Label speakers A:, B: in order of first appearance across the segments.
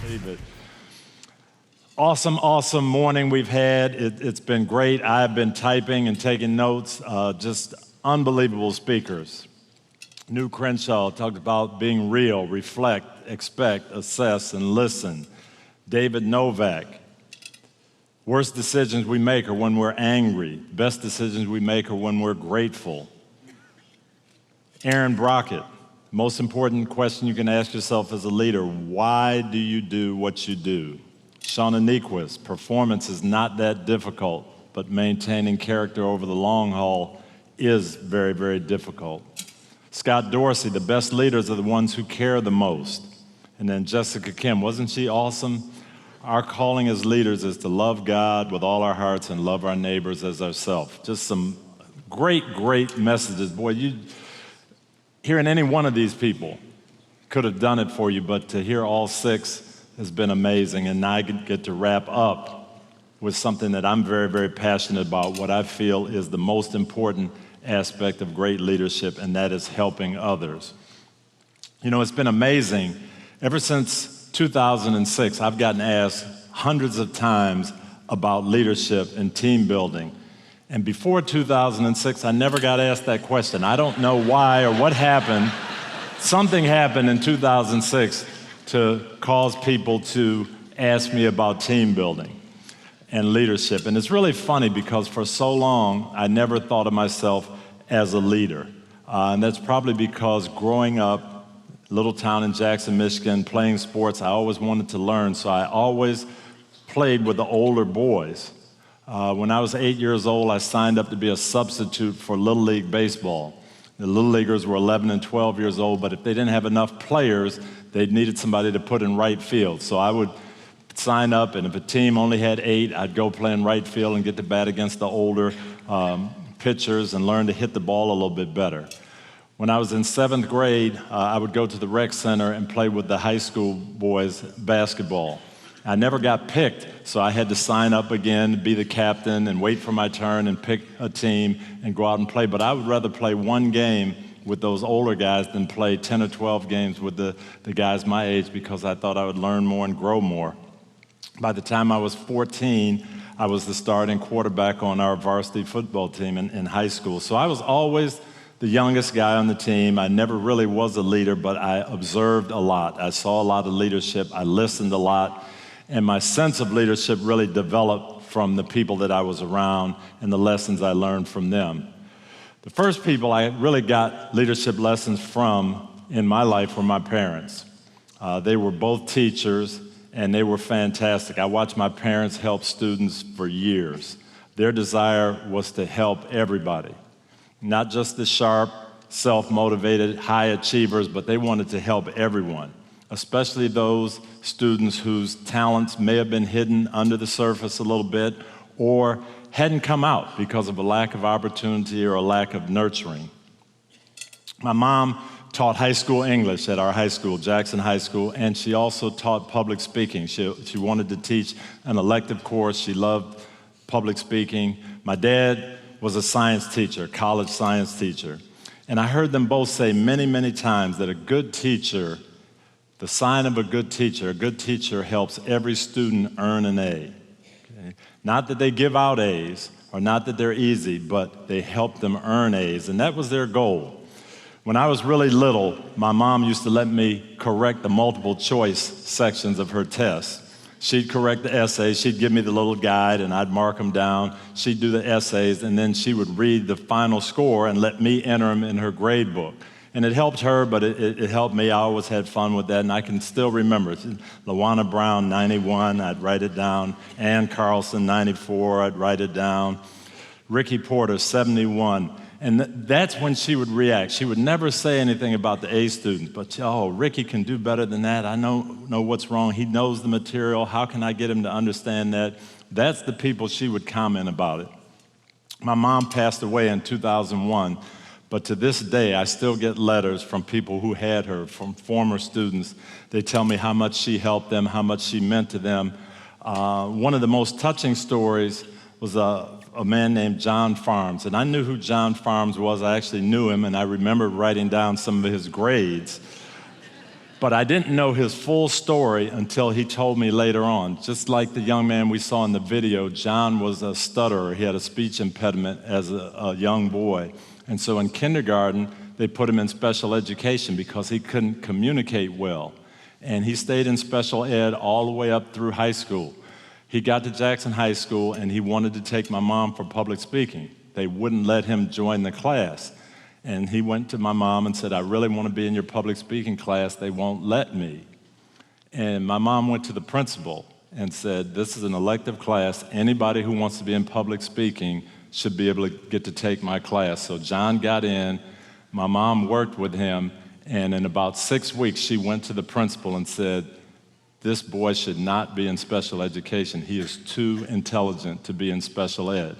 A: believe it. Awesome morning we've had. It's been great. I've been typing and taking notes. Just unbelievable speakers. New Crenshaw talked about being real, reflect, expect, assess, and listen. David Novak. Worst decisions we make are when we're angry. Best decisions we make are when we're grateful. Aaron Brockett. Most important question you can ask yourself as a leader, why do you do what you do? Shauna Nequist, performance is not that difficult, but maintaining character over the long haul is very, very difficult. Scott Dorsey, the best leaders are the ones who care the most. And then Jessica Kim, wasn't she awesome? Our calling as leaders is to love God with all our hearts and love our neighbors as ourselves. Just some great messages. Boy, hearing any one of these people could have done it for you, but to hear all six has been amazing. And now I get to wrap up with something that I'm very, very passionate about, what I feel is the most important aspect of great leadership, and that is helping others. You know, it's been amazing. Ever since 2006, I've gotten asked hundreds of times about leadership and team building. And before 2006, I never got asked that question. I don't know why or what happened. Something happened in 2006 to cause people to ask me about team building and leadership. And it's really funny because for so long, I never thought of myself as a leader. And that's probably because growing up, little town in Jackson, Michigan, playing sports, I always wanted to learn, so I always played with the older boys. When I was 8 years old, I signed up to be a substitute for Little League baseball. The Little Leaguers were 11 and 12 years old, but if they didn't have enough players, they needed somebody to put in right field. So I would sign up, and if a team only had 8, I'd go play in right field and get to bat against the older pitchers and learn to hit the ball a little bit better. When I was in 7th grade, I would go to the rec center and play with the high school boys basketball. I never got picked, so I had to sign up again, be the captain, and wait for my turn and pick a team and go out and play. But I would rather play one game with those older guys than play 10 or 12 games with the guys my age, because I thought I would learn more and grow more. By the time I was 14, I was the starting quarterback on our varsity football team in high school. So I was always the youngest guy on the team. I never really was a leader, but I observed a lot. I saw a lot of leadership. I listened a lot. And my sense of leadership really developed from the people that I was around and the lessons I learned from them. The first people I really got leadership lessons from in my life were my parents. They were both teachers, and they were fantastic. I watched my parents help students for years. Their desire was to help everybody, not just the sharp, self-motivated, high achievers, but they wanted to help everyone, especially those students whose talents may have been hidden under the surface a little bit or hadn't come out because of a lack of opportunity or a lack of nurturing. My mom taught high school English at our high school, Jackson High School, and she also taught public speaking. She wanted to teach an elective course. She loved public speaking. My dad was a science teacher, college science teacher. And I heard them both say many times that a good teacher, the sign of a good teacher helps every student earn an A. Okay? Not that they give out A's, or not that they're easy, but they help them earn A's, and that was their goal. When I was really little, my mom used to let me correct the multiple choice sections of her tests. She'd correct the essays, she'd give me the little guide, and I'd mark them down. She'd do the essays, and then she would read the final score and let me enter them in her grade book. And it helped her, but it helped me. I always had fun with that, and I can still remember. LaWanna Brown, 91, I'd write it down. Ann Carlson, 94, I'd write it down. Ricky Porter, 71. And that's when she would react. She would never say anything about the A students, but, oh, Ricky can do better than that. I know what's wrong. He knows the material. How can I get him to understand that? That's the people she would comment about it. My mom passed away in 2001. But to this day, I still get letters from people who had her, from former students. They tell me how much she helped them, how much she meant to them. One of the most touching stories was a man named John Farms. And I knew who John Farms was. I actually knew him, and I remember writing down some of his grades. But I didn't know his full story until he told me later on. Just like the young man we saw in the video, John was a stutterer. He had a speech impediment as a young boy. And so in kindergarten, they put him in special education because he couldn't communicate well. And he stayed in special ed all the way up through high school. He got to Jackson High School, and he wanted to take my mom for public speaking. They wouldn't let him join the class. And he went to my mom and said, I really want to be in your public speaking class. They won't let me. And my mom went to the principal and said, this is an elective class. Anybody who wants to be in public speaking should be able to get to take my class. So John got in. My mom worked with him. And in about 6 weeks, she went to the principal and said, this boy should not be in special education. He is too intelligent to be in special ed.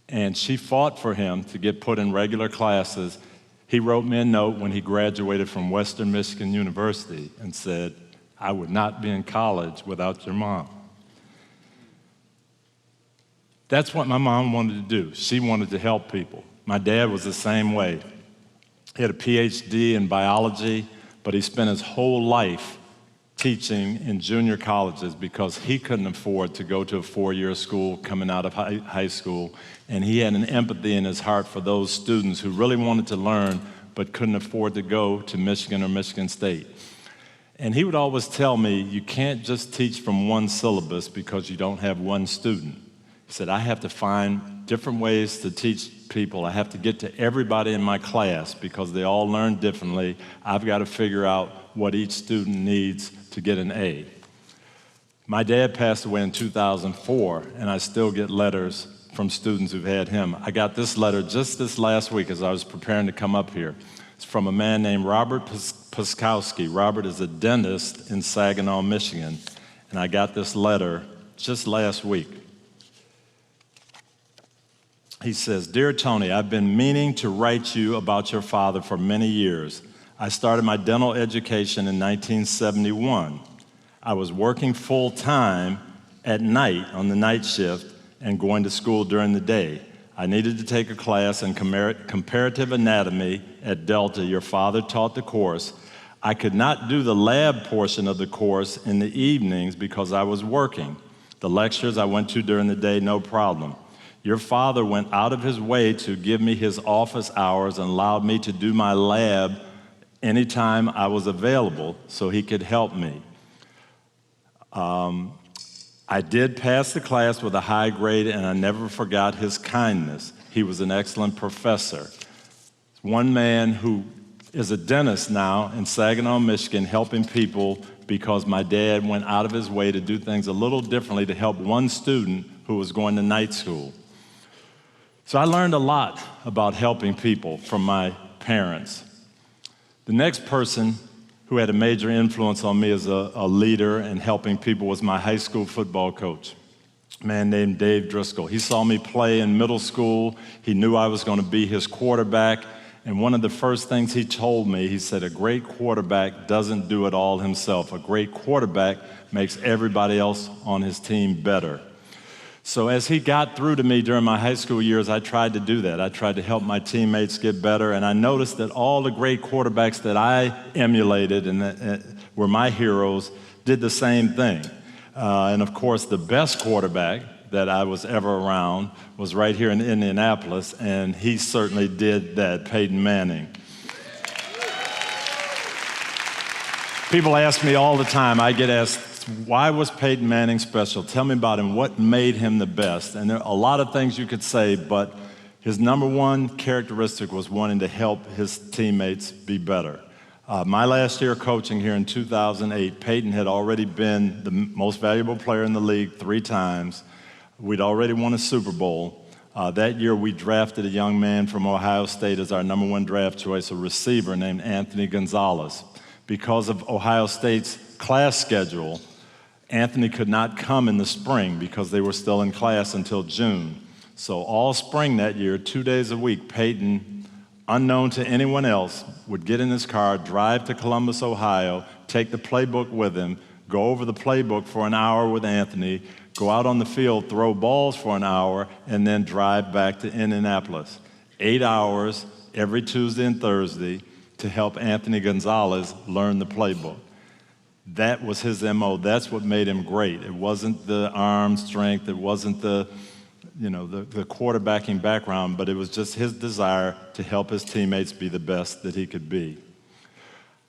A: And she fought for him to get put in regular classes. He wrote me a note when he graduated from Western Michigan University and said, I would not be in college without your mom. That's what my mom wanted to do. She wanted to help people. My dad was the same way. He had a PhD in biology, but he spent his whole life teaching in junior colleges because he couldn't afford to go to a 4-year school coming out of high school. And he had an empathy in his heart for those students who really wanted to learn but couldn't afford to go to Michigan or Michigan State. And he would always tell me, you can't just teach from one syllabus because you don't have one student. He said, I have to find different ways to teach people. I have to get to everybody in my class because they all learn differently. I've got to figure out what each student needs to get an A. My dad passed away in 2004, and I still get letters from students who've had him. I got this letter just this last week as I was preparing to come up here. It's from a man named Robert Puskowski. Robert is a dentist in Saginaw, Michigan, and I got this letter just last week. He says, Dear Tony, I've been meaning to write you about your father for many years. I started my dental education in 1971. I was working full-time at night on the night shift and going to school during the day. I needed to take a class in comparative anatomy at Delta. Your father taught the course. I could not do the lab portion of the course in the evenings because I was working. The lectures I went to during the day, no problem. Your father went out of his way to give me his office hours and allowed me to do my lab anytime I was available so he could help me. I did pass the class with a high grade, and I never forgot his kindness. He was an excellent professor. One man who is a dentist now in Saginaw, Michigan, helping people because my dad went out of his way to do things a little differently to help one student who was going to night school. So I learned a lot about helping people from my parents. The next person who had a major influence on me as a leader and helping people was my high school football coach, a man named Dave Driscoll. He saw me play in middle school. He knew I was going to be his quarterback. And one of the first things he told me, he said, a great quarterback doesn't do it all himself. A great quarterback makes everybody else on his team better. So as he got through to me during my high school years, I tried to do that. I tried to help my teammates get better, and I noticed that all the great quarterbacks that I emulated and that were my heroes did the same thing. And of course, the best quarterback that I was ever around was right here in Indianapolis, and he certainly did that, Peyton Manning. People ask me all the time, I get asked, why was Peyton Manning special? Tell me about him. What made him the best? And there are a lot of things you could say, but his number one characteristic was wanting to help his teammates be better. My last year coaching here in 2008, Peyton had already been the most valuable player in the league 3 times. We'd already won a Super Bowl. That year, we drafted a young man from Ohio State as our number 1 draft choice, a receiver named Anthony Gonzalez. Because of Ohio State's class schedule, Anthony could not come in the spring because they were still in class until June. So all spring that year, 2 days a week, Peyton, unknown to anyone else, would get in his car, drive to Columbus, Ohio, take the playbook with him, go over the playbook for an hour with Anthony, go out on the field, throw balls for an hour, and then drive back to Indianapolis. 8 hours every Tuesday and Thursday. to help Anthony Gonzalez learn the playbook. That was his MO. That's what made him great. It wasn't the arm strength. It wasn't the quarterbacking background, but it was just his desire to help his teammates be the best that he could be.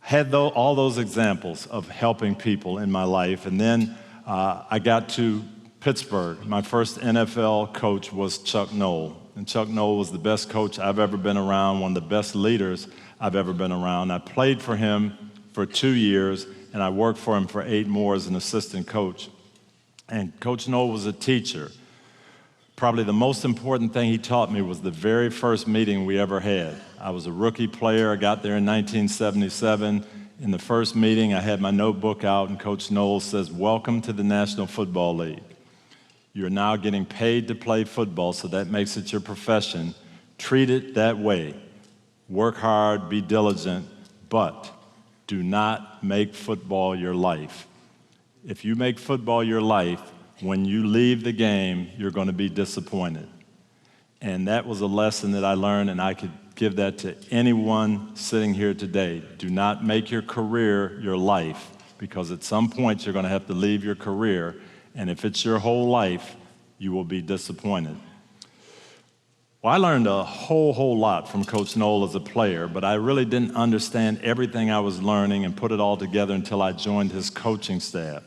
A: Had all those examples of helping people in my life, and then I got to Pittsburgh. My first NFL coach was Chuck Noll, and Chuck Noll was the best coach I've ever been around, one of the best leaders I've ever been around. I played for him for 2 years, and I worked for him for 8 more as an assistant coach. And Coach Noll was a teacher. Probably the most important thing he taught me was the very first meeting we ever had. I was a rookie player. I got there in 1977. In the first meeting, I had my notebook out, and Coach Noll says, "Welcome to the National Football League. You're now getting paid to play football, so that makes it your profession. Treat it that way. Work hard, be diligent, but do not make football your life. If you make football your life, when you leave the game, you're going to be disappointed." And that was a lesson that I learned, and I could give that to anyone sitting here today. Do not make your career your life, because at some point you're going to have to leave your career, and if it's your whole life, you will be disappointed. Well, I learned a whole lot from Coach Noll as a player, but I really didn't understand everything I was learning and put it all together until I joined his coaching staff.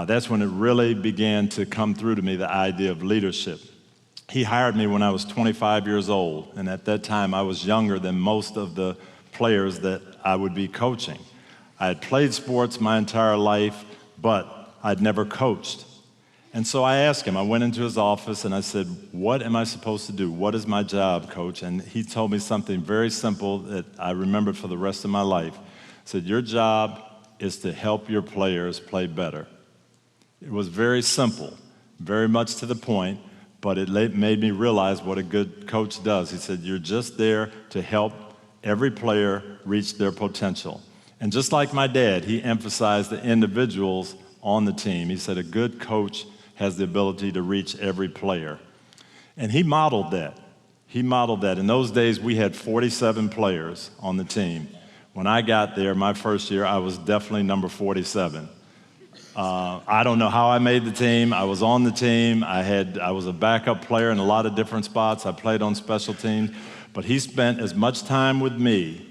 A: That's when it really began to come through to me, the idea of leadership. He hired me when I was 25 years old, and at that time I was younger than most of the players that I would be coaching. I had played sports my entire life, but I'd never coached. And so I asked him, I went into his office and I said, "What am I supposed to do? What is my job, Coach?" And he told me something very simple that I remembered for the rest of my life. He said, "Your job is to help your players play better." It was very simple, very much to the point, but it made me realize what a good coach does. He said, "You're just there to help every player reach their potential." And just like my dad, he emphasized the individuals on the team. He said a good coach has the ability to reach every player. And he modeled that. He modeled that. In those days, we had 47 players on the team. When I got there, my first year, I was definitely number 47. I don't know how I made the team. I was on the team. I was a backup player in a lot of different spots. I played on special teams. But he spent as much time with me,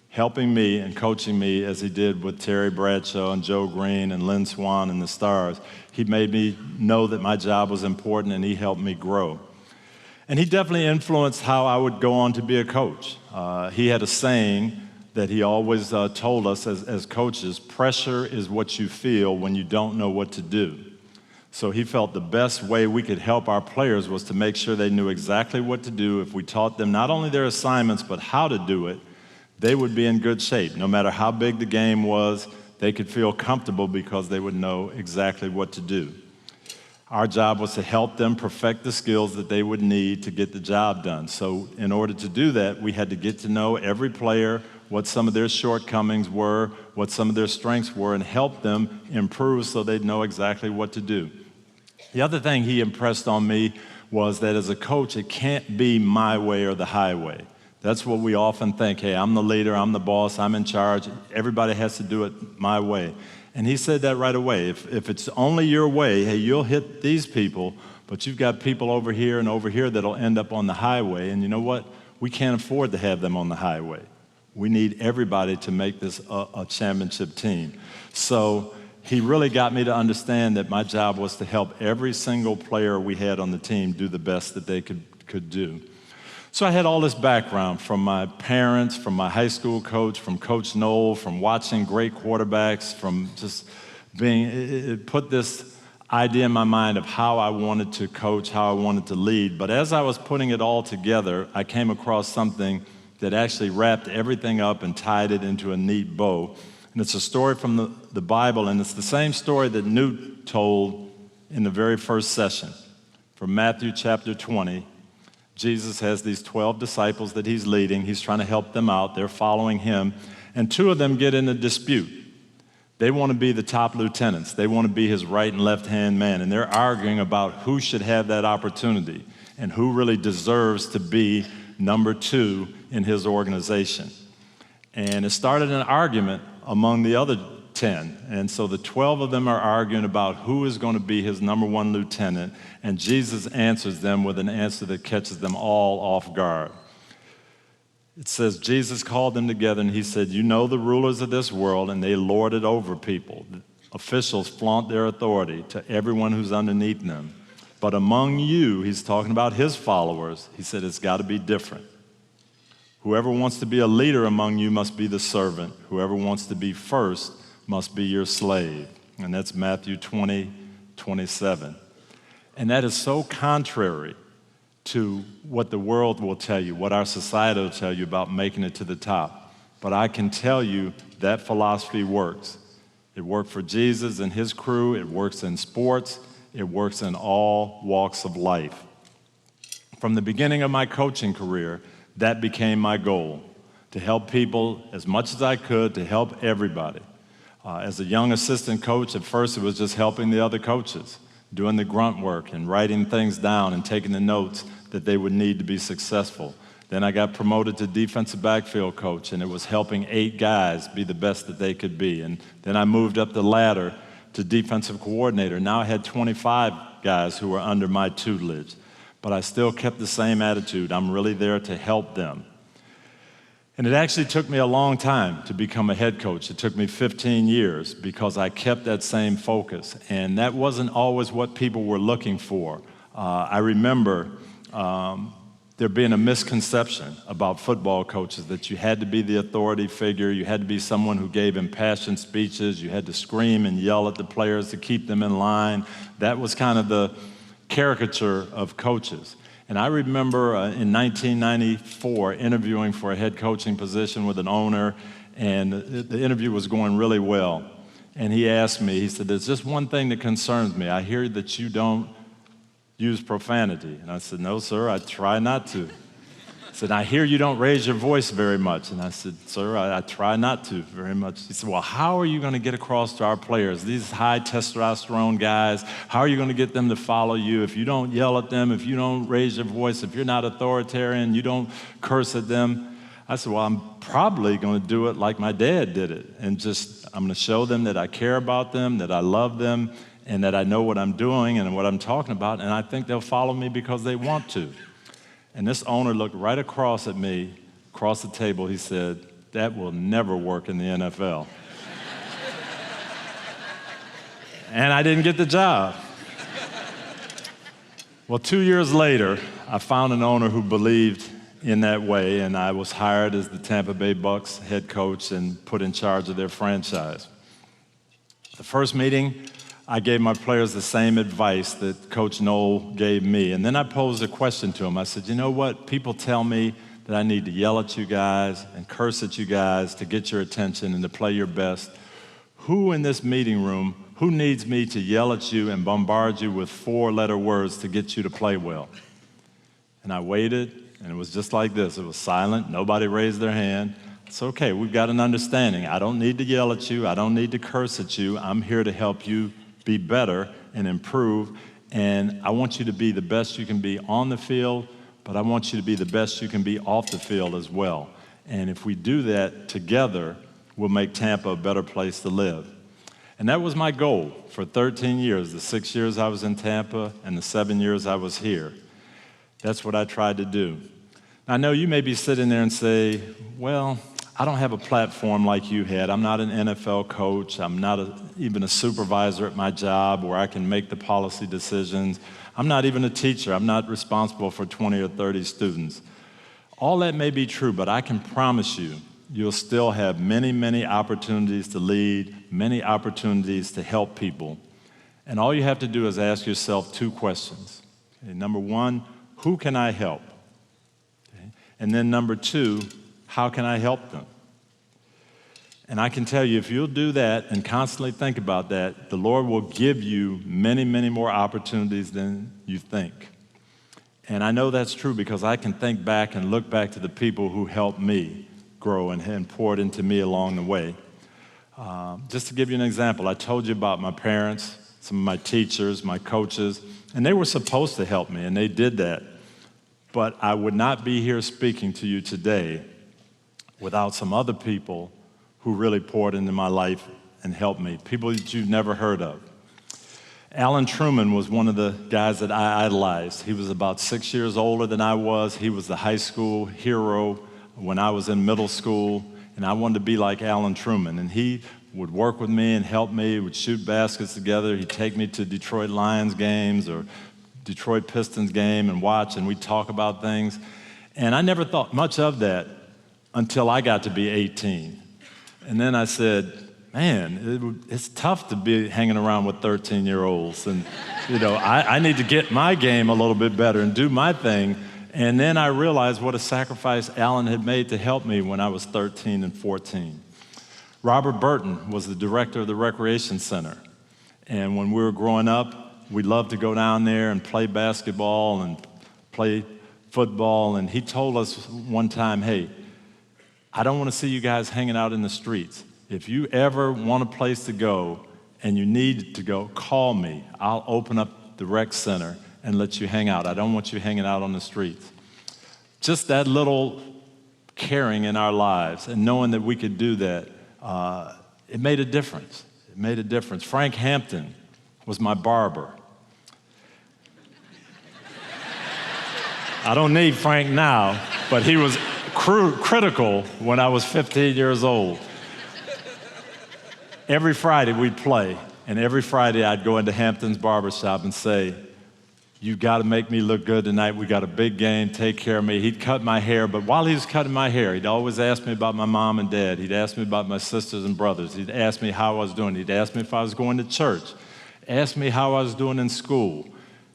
A: helping me and coaching me, as he did with Terry Bradshaw and Joe Green and Lynn Swann and the Stars. He made me know that my job was important, and he helped me grow. And he definitely influenced how I would go on to be a coach. He had a saying that he always told us as coaches: pressure is what you feel when you don't know what to do. So he felt the best way we could help our players was to make sure they knew exactly what to do. If we taught them not only their assignments, but how to do it, they would be in good shape. No matter how big the game was, they could feel comfortable because they would know exactly what to do. Our job was to help them perfect the skills that they would need to get the job done. So in order to do that, we had to get to know every player, what some of their shortcomings were, what some of their strengths were, and help them improve so they'd know exactly what to do. The other thing he impressed on me was that as a coach, it can't be my way or the highway. That's what we often think. Hey, I'm the leader, I'm the boss, I'm in charge. Everybody has to do it my way. And he said that right away. If it's only your way, hey, you'll hit these people, but you've got people over here and over here that'll end up on the highway. And you know what? We can't afford to have them on the highway. We need everybody to make this a championship team. So he really got me to understand that my job was to help every single player we had on the team do the best that they could do. So I had all this background from my parents, from my high school coach, from Coach Noll, from watching great quarterbacks, from just being, it put this idea in my mind of how I wanted to coach, how I wanted to lead. But as I was putting it all together, I came across something that actually wrapped everything up and tied it into a neat bow. And it's a story from the Bible, and it's the same story that Newt told in the very first session. From Matthew chapter 20, Jesus has these 12 disciples that he's leading. He's trying to help them out. They're following him. And 2 of them get in a dispute. They want to be the top lieutenants. They want to be his right and left-hand man. And they're arguing about who should have that opportunity and who really deserves to be number 2 in his organization. And it started an argument among the other 10. And so the 12 of them are arguing about who is going to be his number one lieutenant, and Jesus answers them with an answer that catches them all off guard. It says, Jesus called them together and he said, you know the rulers of this world, and they lord it over people. Officials flaunt their authority to everyone who's underneath them. But among you, he's talking about his followers, he said it's got to be different. Whoever wants to be a leader among you must be the servant. Whoever wants to be first must be your slave. And that's Matthew 20:27. And that is so contrary to what the world will tell you, what our society will tell you about making it to the top. But I can tell you that philosophy works. It worked for Jesus and his crew. It works in sports. It works in all walks of life. From the beginning of my coaching career, that became my goal, to help people as much as I could, to help everybody. As a young assistant coach, at first it was just helping the other coaches, doing the grunt work and writing things down and taking the notes that they would need to be successful. Then I got promoted to defensive backfield coach, and it was helping 8 guys be the best that they could be. And then I moved up the ladder to defensive coordinator. Now I had 25 guys who were under my tutelage. But I still kept the same attitude. I'm really there to help them. And it actually took me a long time to become a head coach. It took me 15 years because I kept that same focus. And that wasn't always what people were looking for. I remember there being a misconception about football coaches, that you had to be the authority figure, you had to be someone who gave impassioned speeches, you had to scream and yell at the players to keep them in line. That was kind of the caricature of coaches. And I remember in 1994 interviewing for a head coaching position with an owner, and the interview was going really well. And he asked me, he said, there's just one thing that concerns me. I hear that you don't use profanity. And I said, no, sir, I try not to. He said, I hear you don't raise your voice very much. And I said, sir, I try not to very much. He said, well, how are you going to get across to our players, these high testosterone guys? How are you going to get them to follow you if you don't yell at them, if you don't raise your voice, if you're not authoritarian, you don't curse at them? I said, well, I'm probably going to do it like my dad did it, and I'm going to show them that I care about them, that I love them, and that I know what I'm doing and what I'm talking about, and I think they'll follow me because they want to. And this owner looked right across at me, across the table. He said, that will never work in the NFL. And I didn't get the job. Well, 2 years later, I found an owner who believed in that way, and I was hired as the Tampa Bay Bucs head coach and put in charge of their franchise. The first meeting, I gave my players the same advice that Coach Noel gave me. And then I posed a question to him. I said, you know what? People tell me that I need to yell at you guys and curse at you guys to get your attention and to play your best. Who in this meeting room, who needs me to yell at you and bombard you with 4-letter words to get you to play well? And I waited, and it was just like this. It was silent. Nobody raised their hand. It's okay. We've got an understanding. I don't need to yell at you. I don't need to curse at you. I'm here to help you be better and improve, and I want you to be the best you can be on the field, but I want you to be the best you can be off the field as well. And if we do that together, we'll make Tampa a better place to live. And that was my goal for 13 years, the 6 years I was in Tampa and the 7 years I was here. That's what I tried to do. I know you may be sitting there and say, well, I don't have a platform like you had. I'm not an NFL coach. I'm not even a supervisor at my job where I can make the policy decisions. I'm not even a teacher. I'm not responsible for 20 or 30 students. All that may be true, but I can promise you, you'll still have many, many opportunities to lead, many opportunities to help people. And all you have to do is ask yourself 2 questions. Okay, number 1, who can I help? Okay. And then number 2, how can I help them? And I can tell you, if you'll do that and constantly think about that, the Lord will give you many, many more opportunities than you think. And I know that's true because I can think back and look back to the people who helped me grow and poured into me along the way. Just to give you an example, I told you about my parents, some of my teachers, my coaches, and they were supposed to help me, and they did that. But I would not be here speaking to you today without some other people who really poured into my life and helped me, people that you've never heard of. Alan Truman was one of the guys that I idolized. He was about 6 years older than I was. He was the high school hero when I was in middle school, and I wanted to be like Alan Truman. And he would work with me and help me, would shoot baskets together. He'd take me to Detroit Lions games or Detroit Pistons game and watch, and we'd talk about things. And I never thought much of that until I got to be 18. And then I said, man, it's tough to be hanging around with 13-year-olds. And, I need to get my game a little bit better and do my thing. And then I realized what a sacrifice Alan had made to help me when I was 13 and 14. Robert Burton was the director of the Recreation Center. And when we were growing up, we loved to go down there and play basketball and play football. And he told us one time, hey, I don't want to see you guys hanging out in the streets. If you ever want a place to go and you need to go, call me. I'll open up the rec center and let you hang out. I don't want you hanging out on the streets. Just that little caring in our lives and knowing that we could do that, it made a difference. It made a difference. Frank Hampton was my barber. I don't need Frank now, but he was critical when I was 15 years old. Every Friday we'd play, and every Friday I'd go into Hampton's barbershop and say, you got to make me look good tonight. We got a big game. Take care of me. He'd cut my hair, but while he was cutting my hair, he'd always ask me about my mom and dad. He'd ask me about my sisters and brothers. He'd ask me how I was doing. He'd ask me if I was going to church. Ask me how I was doing in school.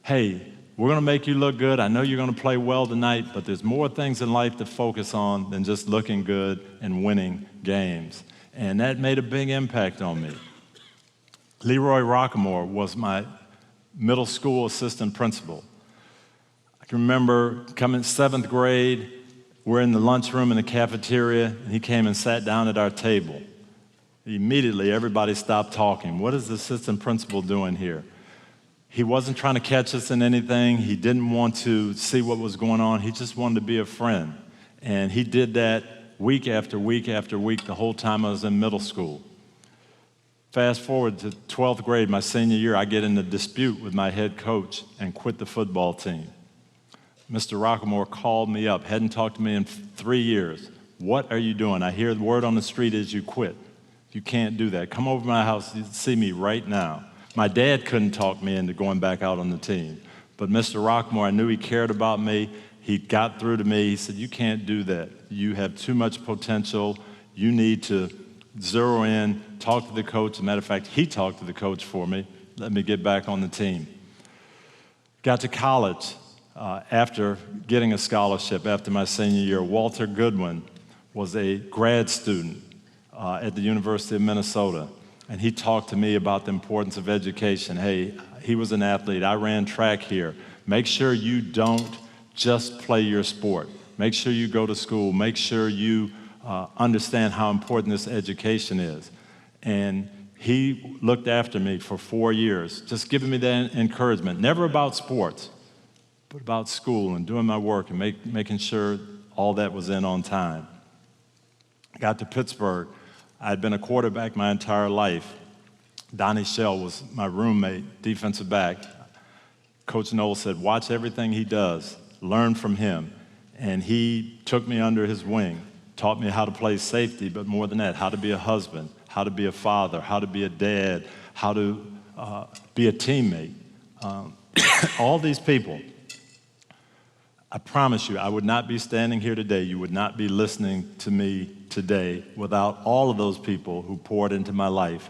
A: Hey, we're going to make you look good. I know you're going to play well tonight, but there's more things in life to focus on than just looking good and winning games. And that made a big impact on me. Leroy Rockamore was my middle school assistant principal. I can remember coming 7th grade, we're in the lunchroom in the cafeteria, and he came and sat down at our table. Immediately, everybody stopped talking. What is the assistant principal doing here? He wasn't trying to catch us in anything. He didn't want to see what was going on. He just wanted to be a friend. And he did that week after week after week the whole time I was in middle school. Fast forward to 12th grade, my senior year, I get in a dispute with my head coach and quit the football team. Mr. Rockamore called me up, hadn't talked to me in 3 years. What are you doing? I hear the word on the street is you quit. You can't do that. Come over to my house and see me right now. My dad couldn't talk me into going back out on the team. But Mr. Rockamore, I knew he cared about me. He got through to me. He said, you can't do that. You have too much potential. You need to zero in, talk to the coach. As a matter of fact, he talked to the coach for me, let me get back on the team. Got to college after getting a scholarship after my senior year. Walter Goodwin was a grad student at the University of Minnesota, and he talked to me about the importance of education. Hey, he was an athlete. I ran track here. Make sure you don't just play your sport. Make sure you go to school. Make sure you understand how important this education is. And he looked after me for 4 years, just giving me that encouragement, never about sports, but about school and doing my work and making sure all that was in on time. Got to Pittsburgh. I'd been a quarterback my entire life. Donnie Shell was my roommate, defensive back. Coach Knoll said, watch everything he does, learn from him. And he took me under his wing, taught me how to play safety, but more than that, how to be a husband, how to be a father, how to be a dad, how to be a teammate. All these people, I promise you, I would not be standing here today, you would not be listening to me today without all of those people who poured into my life.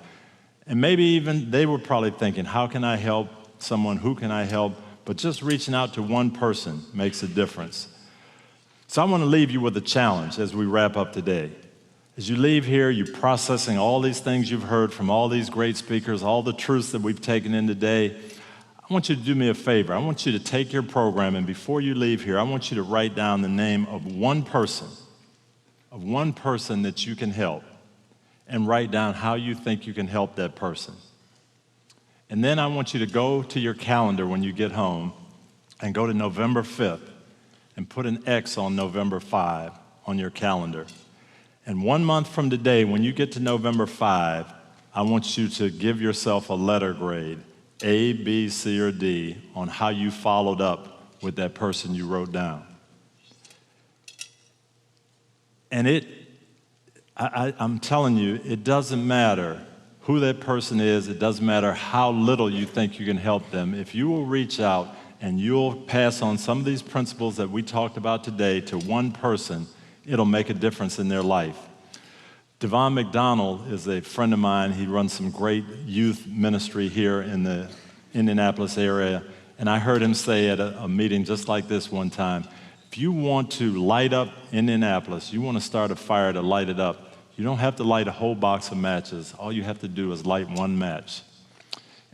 A: And maybe even they were probably thinking, how can I help someone, who can I help? But just reaching out to one person makes a difference. So I want to leave you with a challenge as we wrap up today. As you leave here, you're processing all these things you've heard from all these great speakers, all the truths that we've taken in today. I want you to do me a favor. I want you to take your program, and before you leave here, I want you to write down the name of one person that you can help, and write down how you think you can help that person. And then I want you to go to your calendar when you get home and go to November 5th and put an X on November 5 on your calendar. And 1 month from today, when you get to November 5, I want you to give yourself a letter grade, A, B, C, or D, on how you followed up with that person you wrote down. And I'm telling you, it doesn't matter who that person is. It doesn't matter how little you think you can help them. If you will reach out and you'll pass on some of these principles that we talked about today to one person, it'll make a difference in their life. Devon McDonald is a friend of mine. He runs some great youth ministry here in the Indianapolis area. And I heard him say at a meeting just like this one time, if you want to light up Indianapolis, you want to start a fire to light it up, you don't have to light a whole box of matches. All you have to do is light one match.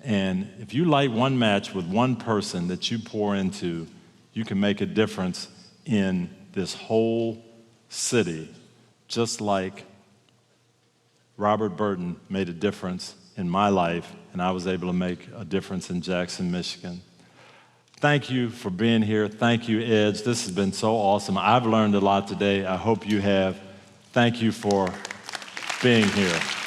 A: And if you light one match with one person that you pour into, you can make a difference in this whole city, just like Robert Burton made a difference in my life, and I was able to make a difference in Jackson, Michigan. Thank you for being here. Thank you, Edge. This has been so awesome. I've learned a lot today. I hope you have. Thank you for being here.